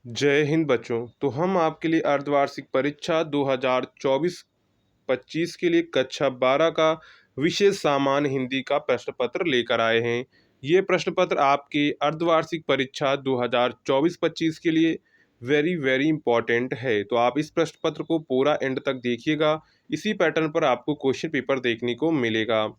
जय हिंद बच्चों। तो हम आपके लिए अर्धवार्षिक परीक्षा 2024-25 के लिए कक्षा 12 का विशेष सामान्य हिंदी का प्रश्न पत्र लेकर आए हैं। ये प्रश्न पत्र आपके अर्धवार्षिक परीक्षा 2024-25 के लिए वेरी वेरी इंपॉर्टेंट है। तो आप इस प्रश्न पत्र को पूरा एंड तक देखिएगा। इसी पैटर्न पर आपको क्वेश्चन पेपर देखने को मिलेगा।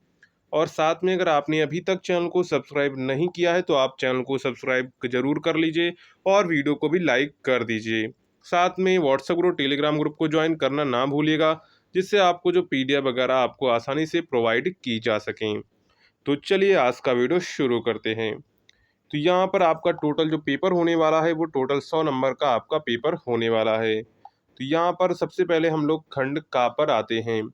और साथ में अगर आपने अभी तक चैनल को सब्सक्राइब नहीं किया है तो आप चैनल को सब्सक्राइब जरूर कर लीजिए और वीडियो को भी लाइक कर दीजिए। साथ में व्हाट्सएप ग्रुप टेलीग्राम ग्रुप को ज्वाइन करना ना भूलिएगा, जिससे आपको जो पीडीएफ वगैरह आपको आसानी से प्रोवाइड की जा सकें। तो चलिए आज का वीडियो शुरू करते हैं। तो यहाँ पर आपका टोटल जो पेपर होने वाला है वो टोटल 100 नंबर का आपका पेपर होने वाला है। तो यहाँ पर सबसे पहले हम लोग खंड का पर आते हैं।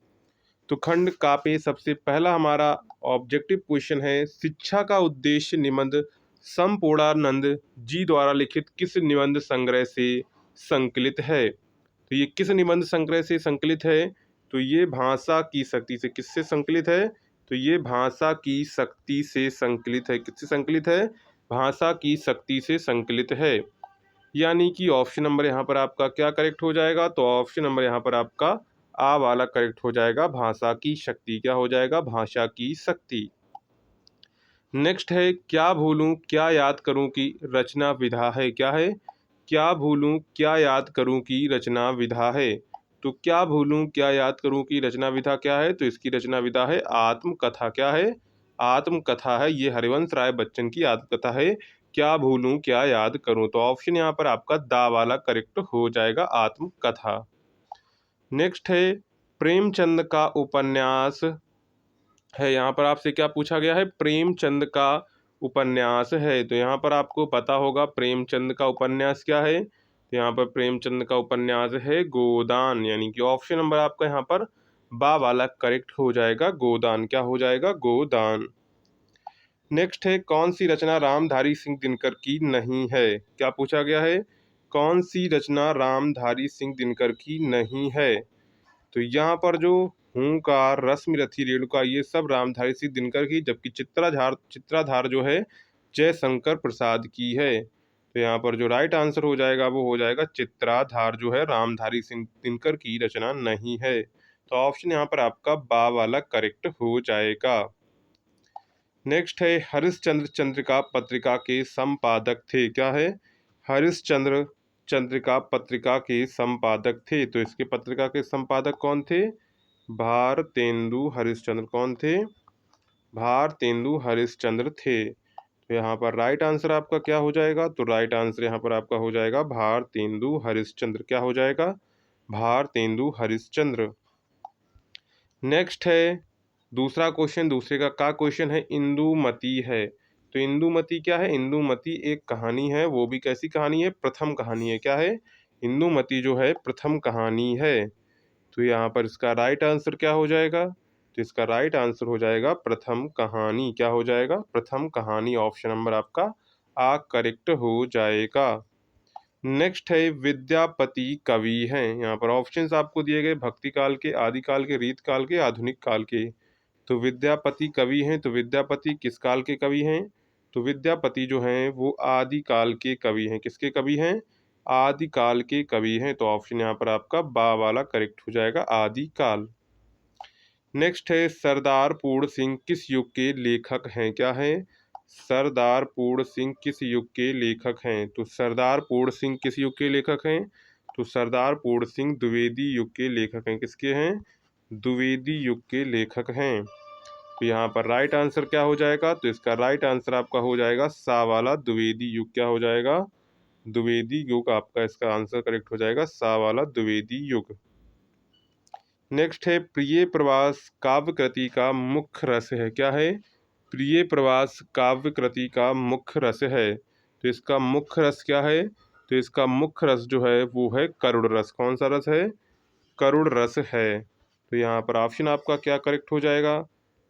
तो खंड का पे सबसे पहला हमारा ऑब्जेक्टिव क्वेश्चन है, शिक्षा का उद्देश्य निबंध संपूर्णानंद जी द्वारा लिखित किस निबंध संग्रह से संकलित है। तो ये किस निबंध संग्रह से संकलित है? तो ये भाषा की शक्ति से किससे संकलित है? तो ये भाषा की शक्ति से संकलित है। किससे संकलित है? भाषा की शक्ति से संकलित है। यानी कि ऑप्शन नंबर यहाँ पर आपका क्या करेक्ट हो जाएगा? तो ऑप्शन नंबर यहाँ पर आपका आ वाला करेक्ट हो जाएगा। भाषा की शक्ति क्या हो जाएगा? भाषा की शक्ति। नेक्स्ट है, क्या भूलूं क्या याद करूं की रचना विधा है। क्या है? क्या भूलूं क्या याद करूं की रचना विधा है। तो क्या भूलूं क्या याद करूं की रचना विधा क्या है? तो इसकी रचना विधा है आत्मकथा। क्या है? आत्मकथा है। ये हरिवंश राय बच्चन की आत्मकथा है। क्या भूलूं क्या याद करूं। तो ऑप्शन यहाँ पर आपका दा वाला करेक्ट हो जाएगा, आत्मकथा। नेक्स्ट है, प्रेमचंद का उपन्यास है। यहाँ पर आपसे क्या पूछा गया है? प्रेमचंद का उपन्यास है। तो यहाँ पर आपको पता होगा प्रेमचंद का उपन्यास क्या है। तो यहाँ पर प्रेमचंद का उपन्यास है गोदान। यानी कि ऑप्शन नंबर आपका यहाँ पर बा वाला करेक्ट हो जाएगा, गोदान। क्या हो जाएगा? गोदान। नेक्स्ट है, कौन सी रचना रामधारी सिंह दिनकर की नहीं है। क्या पूछा गया है? कौन सी रचना रामधारी सिंह दिनकर की नहीं है। तो यहाँ पर जो हूंकार, रश्मिरथी, रेणुका, ये सब रामधारी सिंह दिनकर की, जबकि चित्राधार जो है जयशंकर प्रसाद की है। तो यहाँ पर जो राइट आंसर हो जाएगा वो हो जाएगा चित्राधार, जो है रामधारी सिंह दिनकर की रचना नहीं है। तो ऑप्शन यहाँ पर आपका बा वाला करेक्ट हो जाएगा। नेक्स्ट है, हरिश्चंद्र चंद्रिका पत्रिका के संपादक थे। क्या है? हरिश्चंद्र चंद्रिका पत्रिका के संपादक थे। तो इसके पत्रिका के संपादक कौन थे? भारतेंदु हरिश्चंद्र। कौन थे? भारतेंदु हरिश्चंद्र थे। तो यहाँ पर राइट आंसर आपका क्या हो जाएगा? तो राइट आंसर यहाँ पर आपका हो जाएगा भारतेंदु हरिश्चंद्र। क्या हो जाएगा? भारतेंदु हरिश्चंद्र। नेक्स्ट है दूसरा क्वेश्चन, दूसरे का क्वेश्चन है, इंदुमती है। तो इंदुमती क्या है? इंदुमती एक कहानी है। वो भी कैसी कहानी है? प्रथम कहानी है। क्या है? इंदुमती जो है प्रथम कहानी है। तो यहाँ पर इसका राइट आंसर क्या हो जाएगा? तो इसका राइट आंसर हो जाएगा प्रथम कहानी। क्या हो जाएगा? प्रथम कहानी। ऑप्शन नंबर आपका आ करेक्ट हो जाएगा। नेक्स्ट है, विद्यापति कवि हैं। यहाँ पर ऑप्शंस आपको दिए गए भक्ति काल के, आदि काल के, रीत काल के, आधुनिक काल के। तो विद्यापति कवि हैं। तो विद्यापति किस काल के कवि हैं? तो विद्यापति जो हैं वो आदि काल के कवि हैं। किसके कवि हैं? आदि काल के कवि हैं। तो ऑप्शन यहाँ पर आपका बा वाला करेक्ट हो जाएगा, आदि काल। नेक्स्ट है, सरदार पूर्ण सिंह किस युग के लेखक हैं। क्या है? सरदार पूर्ण सिंह किस युग के लेखक हैं। तो सरदार पूर्ण सिंह किस युग के लेखक हैं? तो सरदार पूर्ण सिंह द्विवेदी युग के लेखक हैं। किसके हैं? द्विवेदी युग के लेखक हैं। तो यहाँ पर राइट आंसर क्या हो जाएगा? तो इसका राइट आंसर आपका हो जाएगा सा वाला, द्विवेदी युग। क्या हो जाएगा? द्विवेदी युग। आपका इसका आंसर करेक्ट हो जाएगा सा वाला, द्विवेदी युग। नेक्स्ट है, प्रिय प्रवास काव्य कृति का मुख्य रस है। क्या है? प्रिय प्रवास काव्य कृति का मुख्य रस है। तो इसका मुख्य रस क्या है? तो इसका मुख्य रस जो है वो है करुण रस। कौन सा रस है? करुण रस है। तो यहाँ पर ऑप्शन आपका क्या करेक्ट हो जाएगा?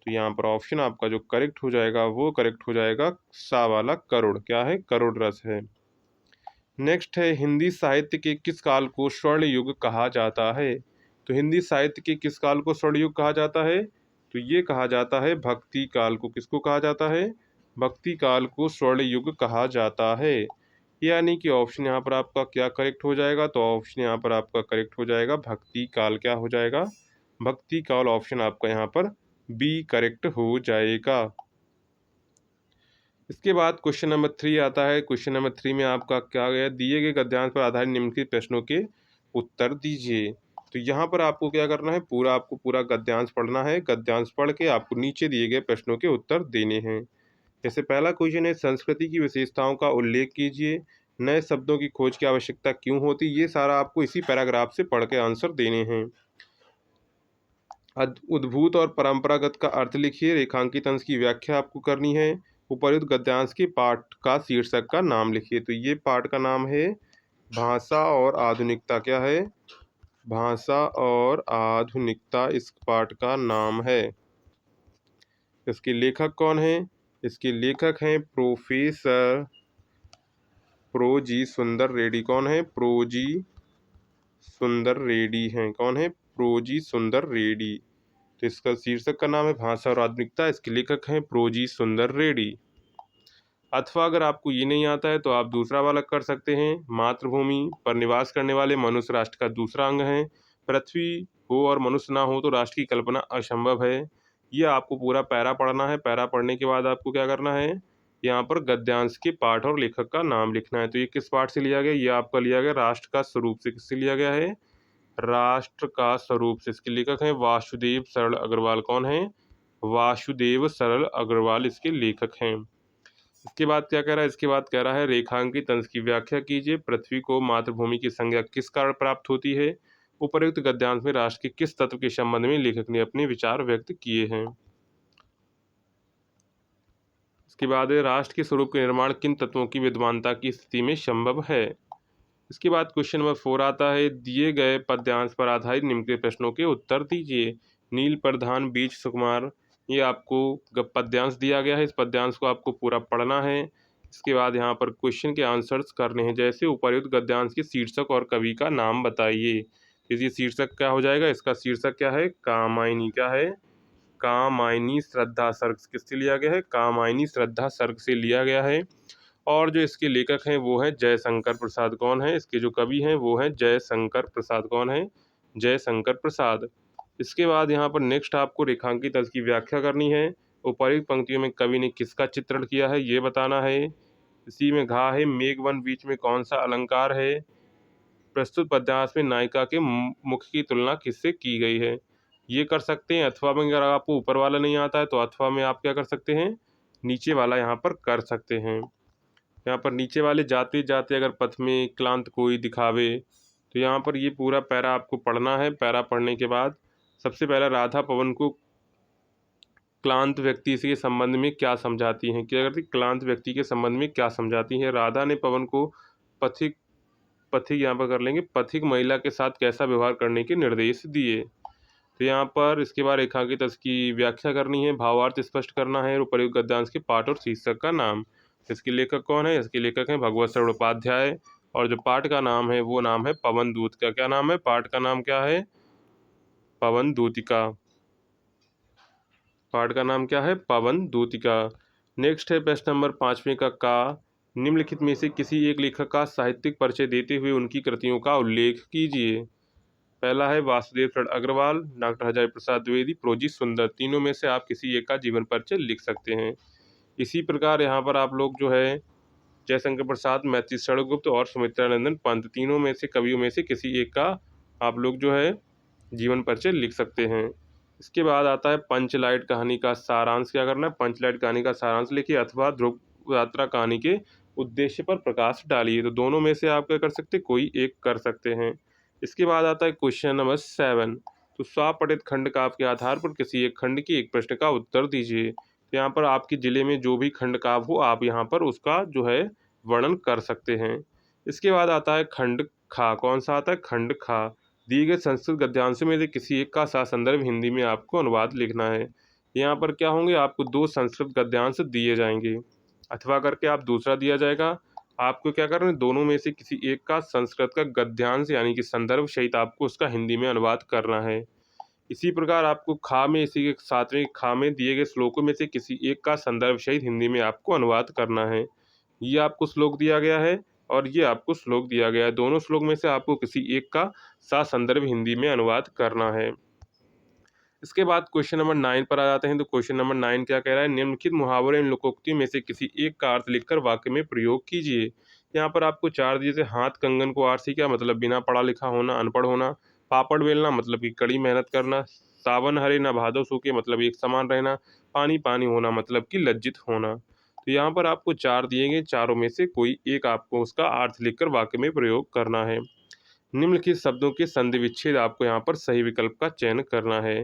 तो यहाँ पर ऑप्शन आपका जो करेक्ट हो जाएगा वो करेक्ट हो जाएगा सा वाला, करुण। क्या है? करुण रस है। नेक्स्ट है, हिंदी साहित्य के किस काल को स्वर्ण युग कहा जाता है। तो हिंदी साहित्य के किस काल को स्वर्ण युग कहा जाता है? तो ये कहा जाता है भक्ति काल को। किसको कहा जाता है? भक्ति काल को स्वर्ण युग कहा जाता है। यानी कि ऑप्शन यहाँ पर आपका क्या करेक्ट हो जाएगा, तो ऑप्शन यहाँ पर आपका करेक्ट हो जाएगा भक्ति काल। क्या हो जाएगा? भक्ति काल। ऑप्शन आपका यहाँ पर बी करेक्ट हो जाएगा। इसके बाद क्वेश्चन नंबर 3 आता है। क्वेश्चन नंबर 3 में आपका क्या गया, दिए गए गद्यांश पर आधारित निम्नलिखित प्रश्नों के उत्तर दीजिए। तो यहाँ पर आपको क्या करना है, आपको पूरा गद्यांश पढ़ना है। गद्यांश पढ़ के आपको नीचे दिए गए प्रश्नों के उत्तर देने हैं। जैसे पहला क्वेश्चन है, संस्कृति की विशेषताओं का उल्लेख कीजिए, नए शब्दों की खोज की आवश्यकता क्यों होती। ये सारा आपको इसी पैराग्राफ से पढ़ के आंसर देने हैं। उद्भूत और परंपरागत का अर्थ लिखिए, रेखांकित अंश की व्याख्या आपको करनी है। उपर्युक्त गद्यांश के पाठ का शीर्षक का नाम लिखिए। तो ये पाठ का नाम है भाषा और आधुनिकता। क्या है? भाषा और आधुनिकता इस पाठ का नाम है। इसके लेखक कौन है? इसके लेखक हैं प्रोफेसर प्रोजी सुंदर रेड्डी। कौन है? प्रोजी सुंदर रेड्डी हैं। कौन है? प्रोजी सुंदर रेड्डी। तो इसका शीर्षक का नाम है भाषा और आधुनिकता। इसके लेखक हैं प्रोजी सुंदर रेड्डी। अथवा अगर आपको ये नहीं आता है तो आप दूसरा वाला कर सकते हैं। मातृभूमि पर निवास करने वाले मनुष्य राष्ट्र का दूसरा अंग है। पृथ्वी हो और मनुष्य ना हो तो राष्ट्र की कल्पना असंभव है। ये आपको पूरा पैरा पढ़ना है। पैरा पढ़ने के बाद आपको क्या करना है, यहाँ पर गद्यांश के पाठ और लेखक का नाम लिखना है। तो ये किस पाठ से लिया गया? ये आपका लिया गया राष्ट्र का स्वरूप से। किससे लिया गया है? राष्ट्र का स्वरूप से। इसके लेखक हैं वासुदेव सरल अग्रवाल। कौन है? वासुदेव सरल अग्रवाल इसके लेखक हैं। इसके बाद क्या कह रहा है? इसके बाद कह रहा है रेखांकित अंश की व्याख्या कीजिए। पृथ्वी को मातृभूमि की संज्ञा किस कारण प्राप्त होती है? उपर्युक्त गद्यांश में राष्ट्र के किस तत्व के संबंध में लेखक ने अपने विचार व्यक्त किए हैं? इसके बाद राष्ट्र के स्वरूप के निर्माण किन तत्वों की विद्वानता की स्थिति में संभव है? इसके बाद क्वेश्चन नंबर 4 आता है, दिए गए पद्यांश पर आधारित निम्न के प्रश्नों के उत्तर दीजिए। नील प्रधान बीच सुकुमार, ये आपको पद्यांश दिया गया है। इस पद्यांश को आपको पूरा पढ़ना है। इसके बाद यहाँ पर क्वेश्चन के आंसर्स करने हैं। जैसे उपर्युक्त गद्यांश के शीर्षक और कवि का नाम बताइए। इसलिए शीर्षक क्या हो जाएगा? इसका शीर्षक क्या है? कामायनी। क्या है? कामायनी श्रद्धा सर्ग। किससे लिया गया है? कामायनी श्रद्धा सर्ग से लिया गया है। और जो इसके लेखक हैं वो हैं जयशंकर प्रसाद। कौन है? इसके जो कवि हैं वो हैं जयशंकर प्रसाद। कौन है? जयशंकर प्रसाद। इसके बाद यहाँ पर नेक्स्ट आपको रेखांकित अंश की व्याख्या करनी है। उपर्युक्त पंक्तियों में कवि ने किसका चित्रण किया है ये बताना है। इसी में घा है मेघवन, बीच में कौन सा अलंकार है? प्रस्तुत पद्यांश में नायिका के मुख की तुलना किससे की गई है? ये कर सकते हैं। अथवा में अगर आपको ऊपर वाला नहीं आता है तो अथवा में आप क्या कर सकते हैं, नीचे वाला यहाँ पर कर सकते हैं। यहाँ पर नीचे वाले जाते जाते अगर पथ में क्लांत कोई दिखावे, तो यहाँ पर ये पूरा पैरा आपको पढ़ना है। पैरा पढ़ने के बाद सबसे पहला राधा पवन को क्लांत व्यक्ति के संबंध में क्या समझाती हैं? क्या करती? क्लांत व्यक्ति के संबंध में क्या समझाती हैं? राधा ने पवन को पथिक पथिक यहाँ पर कर लेंगे, पथिक महिला के साथ कैसा व्यवहार करने के निर्देश दिए। तो यहाँ पर इसके बाद रेखांकित की व्याख्या करनी है, भावार्थ स्पष्ट करना है और उपर्युक्त गद्यांश के पाठ और शीर्षक का नाम। इसके लेखक कौन है? इसके लेखक हैं भगवत शरण उपाध्याय। और जो पाठ का नाम है वो नाम है पवन दूत का। क्या नाम है? पाठ का नाम क्या है? पवन दूतिका। पाठ का नाम क्या है? पवन दूतिका। नेक्स्ट है प्रश्न नंबर 5वें का निम्नलिखित में से किसी एक लेखक का साहित्यिक परिचय देते हुए उनकी कृतियों का उल्लेख कीजिए। पहला है वासुदेव शरण अग्रवाल, डॉक्टर हजारी प्रसाद द्विवेदी, प्रोजी सुंदर। तीनों में से आप किसी एक का जीवन परिचय लिख सकते हैं। इसी प्रकार यहाँ पर आप लोग जो है जयशंकर प्रसाद, मैत्री शरण गुप्त और सुमित्रानंदन पंत, तीनों में से कवियों में से किसी एक का आप लोग जो है जीवन परिचय लिख सकते हैं। इसके बाद आता है पंचलाइट कहानी का सारांश। क्या करना है? पंचलाइट कहानी का सारांश लिखिए अथवा ध्रुव यात्रा कहानी के उद्देश्य पर प्रकाश डालिए। तो दोनों में से आप क्या कर सकते? कोई एक कर सकते हैं। इसके बाद आता है क्वेश्चन नंबर 7। तो स्वपठित खंड काव्य के आधार पर किसी एक खंड की एक प्रश्न का उत्तर दीजिए। तो यहाँ पर आपके जिले में जो भी खंड काव्य हो आप यहाँ पर उसका जो है वर्णन कर सकते हैं। इसके बाद आता है खंड खा। कौन सा आता है? खंड खा। दिए गए संस्कृत गद्यांशों में से किसी एक का संदर्भ हिंदी में आपको अनुवाद लिखना है। यहाँ पर क्या होंगे? आपको 2 संस्कृत गद्यांश दिए जाएंगे, अथवा करके आप दूसरा दिया जाएगा। आपको क्या करना है? दोनों में से किसी एक का संस्कृत का गद्यांश यानी कि संदर्भ सहित आपको उसका हिंदी में अनुवाद करना है। इसी प्रकार आपको खा में इसी के 7वें खा में दिए गए श्लोकों में से किसी एक का संदर्भ सहित हिंदी में आपको अनुवाद करना है। ये आपको श्लोक दिया गया है और ये आपको श्लोक दिया गया है। दोनों श्लोक में से आपको किसी एक का ससंदर्भ हिंदी में अनुवाद करना है। इसके बाद क्वेश्चन नंबर 9 पर आ जाते हैं। तो क्वेश्चन नंबर 9 क्या कह रहा है, निम्नलिखित मुहावरे एवं लोकोक्तियों में से किसी एक का अर्थ लिखकर वाक्य में प्रयोग कीजिए। यहाँ पर आपको चार दिए थे। हाथ कंगन को आरसी क्या मतलब बिना पढ़ा लिखा होना, अनपढ़ होना। पापड़ बेलना मतलब कि कड़ी मेहनत करना। सावन हरे न भादव सूखे मतलब एक समान रहना। पानी पानी होना मतलब कि लज्जित होना। तो यहाँ पर आपको चार दिए गए, चारों में से कोई एक आपको उसका अर्थ लिखकर वाक्य में प्रयोग करना है। निम्नलिखित शब्दों के संधि विच्छेद आपको यहाँ पर सही विकल्प का चयन करना है।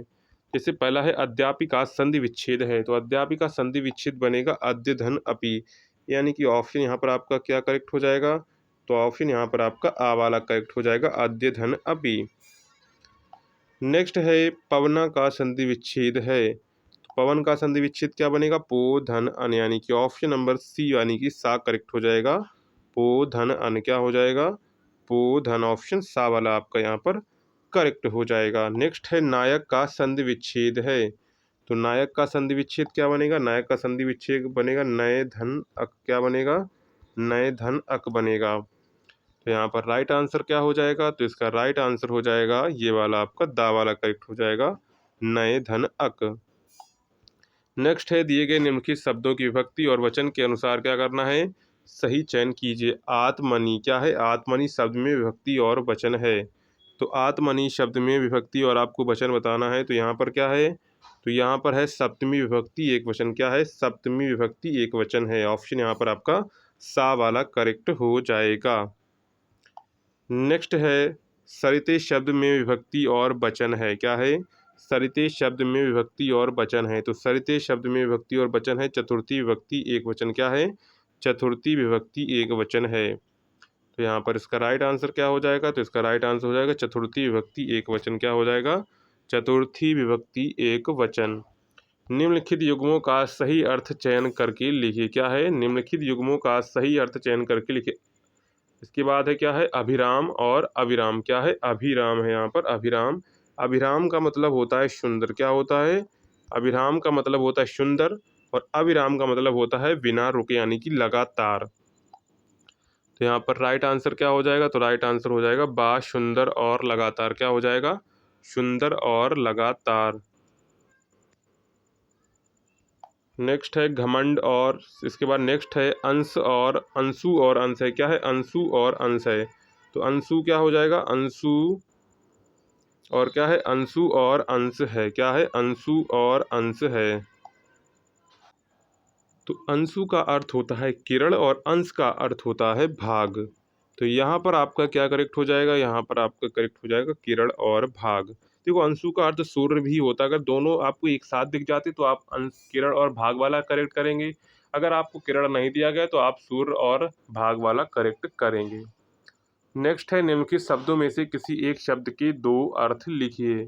जैसे पहला है अध्यापिका संधि विच्छेद है, तो अध्यापिका संधि विच्छेद बनेगा अद्य धन अपि, यानी कि ऑप्शन यहाँ पर आपका क्या करेक्ट हो जाएगा, तो ऑप्शन यहाँ पर आपका आ वाला करेक्ट हो जाएगा, अद्य धन अपि। नेक्स्ट है पवना का संधि विच्छेद है, तो पवन का संधि विच्छेद क्या बनेगा, पो धन अन, यानी कि ऑप्शन नंबर सी यानी कि सा करेक्ट हो जाएगा। पो धन अन क्या हो जाएगा, पो धन, ऑप्शन सा वाला आपका यहाँ पर करेक्ट हो जाएगा। नेक्स्ट है नायक का संधि विच्छेद है, तो नायक का संधि विच्छेद क्या बनेगा, नायक का संधि विच्छेद बनेगा नए धन अक, क्या बनेगा, नए धन अक बनेगा। तो यहाँ पर राइट आंसर क्या हो जाएगा, तो इसका राइट आंसर हो जाएगा ये वाला आपका दा वाला करेक्ट हो जाएगा, नए धन अक। नेक्स्ट है दिए गए निम्नलिखित शब्दों की विभक्ति और वचन के अनुसार क्या करना है, सही चयन कीजिए। आत्मनि क्या है, आत्मनि शब्द में विभक्ति और वचन है, तो आत्मनि शब्द में विभक्ति और आपको वचन बताना है। तो यहाँ पर क्या है, तो यहाँ पर है सप्तमी विभक्ति एक वचन, क्या है, सप्तमी विभक्ति एक वचन है। ऑप्शन यहाँ पर आपका सा वाला करेक्ट हो जाएगा। नेक्स्ट है सरिते शब्द में विभक्ति और वचन है, क्या है, सरिते शब्द में विभक्ति और वचन है, तो सरिते शब्द में विभक्ति और वचन है चतुर्थी विभक्ति एक वचन, क्या है, चतुर्थी विभक्ति एक वचन है। तो यहाँ पर इसका राइट आंसर क्या हो जाएगा, तो इसका राइट आंसर हो जाएगा चतुर्थी विभक्ति एक वचन, क्या हो जाएगा, चतुर्थी विभक्ति एक वचन। निम्नलिखित युग्मों का सही अर्थ चयन करके लिखिए, क्या है, निम्नलिखित युग्मों का सही अर्थ चयन करके लिखिए। इसके बाद है क्या है, अभिराम और अविराम, क्या है, अभिराम है यहाँ पर, अभिराम। अभिराम का मतलब होता है सुंदर, क्या होता है, अभिराम का मतलब होता है सुंदर, और अविराम का मतलब होता है बिना रुके यानी कि लगातार। तो यहाँ पर राइट आंसर क्या हो जाएगा, तो राइट आंसर हो जाएगा बा सुंदर और लगातार, क्या हो जाएगा, सुंदर और लगातार। नेक्स्ट है घमंड, और इसके बाद नेक्स्ट है अंश और अंशु और अंश है, क्या है, अंशु और अंश है, तो अंशु क्या हो जाएगा, अंशु, और क्या है, अंशु और अंश है, क्या है, अंशु और अंश है। तो अंशु का अर्थ होता है किरण और अंश का अर्थ होता है भाग। तो यहाँ पर आपका क्या करेक्ट हो जाएगा, यहाँ पर आपका करेक्ट हो जाएगा किरण और भाग। देखो अंशु का अर्थ सूर्य भी होता है, अगर दोनों आपको एक साथ दिख जाते तो आप अंश किरण और भाग वाला करेक्ट करेंगे। अगर आपको किरण नहीं दिया गया तो आप सूर्य और भाग वाला करेक्ट करेंगे। नेक्स्ट है निम्नलिखित शब्दों में से किसी एक शब्द के दो अर्थ लिखिए।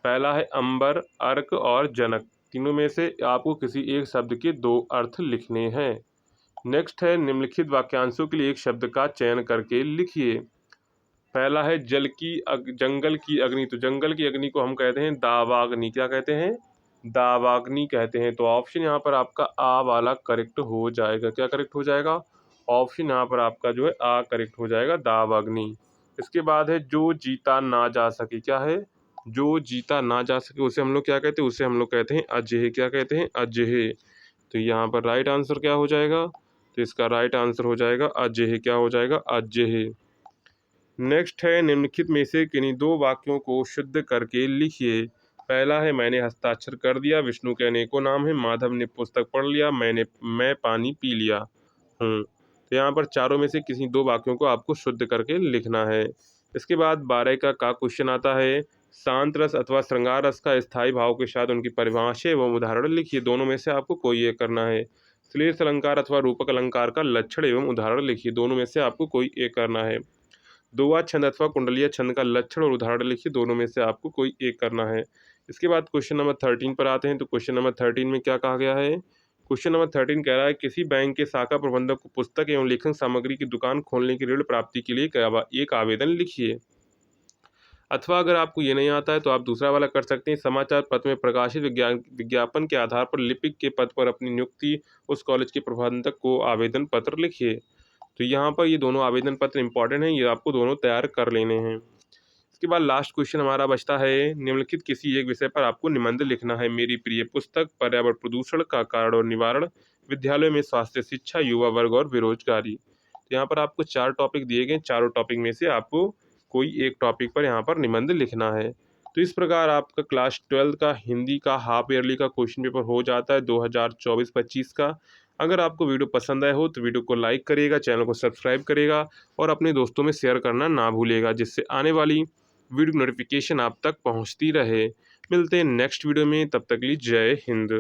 पहला है अंबर, अर्क और जनक, तीनों में से आपको किसी एक शब्द के दो अर्थ लिखने हैं। नेक्स्ट है निम्नलिखित वाक्यांशों के लिए एक शब्द का चयन करके लिखिए। पहला है जंगल की अग्नि, तो जंगल की अग्नि को हम कहते हैं दावाग्नि, क्या कहते हैं, दावाग्नि कहते हैं। तो ऑप्शन यहाँ पर आपका आ वाला करेक्ट हो जाएगा, क्या करेक्ट हो जाएगा, ऑप्शन यहाँ पर आपका जो है आ करेक्ट हो जाएगा, दावाग्नि। इसके बाद है जो जीता ना जा सके, क्या है, जो जीता ना जा सके उसे हम लोग क्या कहते हैं, उसे हम लोग कहते हैं अजेय, क्या कहते हैं, अजेय। तो यहाँ पर राइट आंसर क्या हो जाएगा, तो इसका राइट आंसर हो जाएगा अजेय, क्या हो जाएगा, अजेय। नेक्स्ट है निम्नलिखित में से किन्हीं दो वाक्यों को शुद्ध करके लिखिए। पहला है मैंने हस्ताक्षर कर दिया, विष्णु के अनेकों नाम है, माधव ने पुस्तक पढ़ लिया, मैं पानी पी लिया हूँ। तो यहाँ पर चारों में से किसी दो वाक्यों को आपको शुद्ध करके लिखना है। इसके बाद 12 का क्वेश्चन आता है, शांत रस अथवा श्रृंगार रस का स्थायी भाव के साथ उनकी परिभाषा एवं उदाहरण लिखिए। दोनों में से आपको कोई एक करना है। श्लेष अलंकार अथवा रूपक अलंकार का लक्षण एवं उदाहरण लिखिए। दोनों में से आपको कोई एक करना है। दोहा छंद अथवा कुंडलीय छंद का लक्षण और उदाहरण लिखिए। दोनों में से आपको कोई एक करना है। इसके बाद क्वेश्चन नंबर 13 पर आते हैं। तो क्वेश्चन नंबर 13 में क्या कहा गया है, क्वेश्चन नंबर 13 कह रहा है किसी बैंक के शाखा प्रबंधक को पुस्तक एवं लेखन सामग्री की दुकान खोलने की ऋण प्राप्ति के लिए एक आवेदन लिखिए। अथवा अगर आपको ये नहीं आता है तो आप दूसरा वाला कर सकते हैं, समाचार पत्र में प्रकाशित विज्ञापन के आधार पर लिपिक के पद पर अपनी नियुक्ति उस कॉलेज के प्रबंधक को आवेदन पत्र लिखिए। तो यहाँ पर ये दोनों आवेदन पत्र इंपॉर्टेंट हैं, ये आपको दोनों तैयार कर लेने हैं। इसके बाद लास्ट क्वेश्चन हमारा बचता है, निम्नलिखित किसी एक विषय पर आपको निबंध लिखना है। मेरी प्रिय पुस्तक, पर्यावरण प्रदूषण का कारण और निवारण, विद्यालयों में स्वास्थ्य शिक्षा, युवा वर्ग और बेरोजगारी। तो यहाँ पर आपको 4 टॉपिक दिए गए, चारों टॉपिक में से आपको कोई एक टॉपिक पर यहाँ पर निबंध लिखना है। तो इस प्रकार आपका क्लास 12 का हिंदी का हाफ ईयरली का क्वेश्चन पेपर हो जाता है 2024-25 का। अगर आपको वीडियो पसंद आया हो तो वीडियो को लाइक करिएगा, चैनल को सब्सक्राइब करिएगा और अपने दोस्तों में शेयर करना ना भूलिएगा, जिससे आने वाली वीडियो नोटिफिकेशन आप तक पहुंचती रहे। मिलते हैं नेक्स्ट वीडियो में, तब तक के लिए जय हिंद।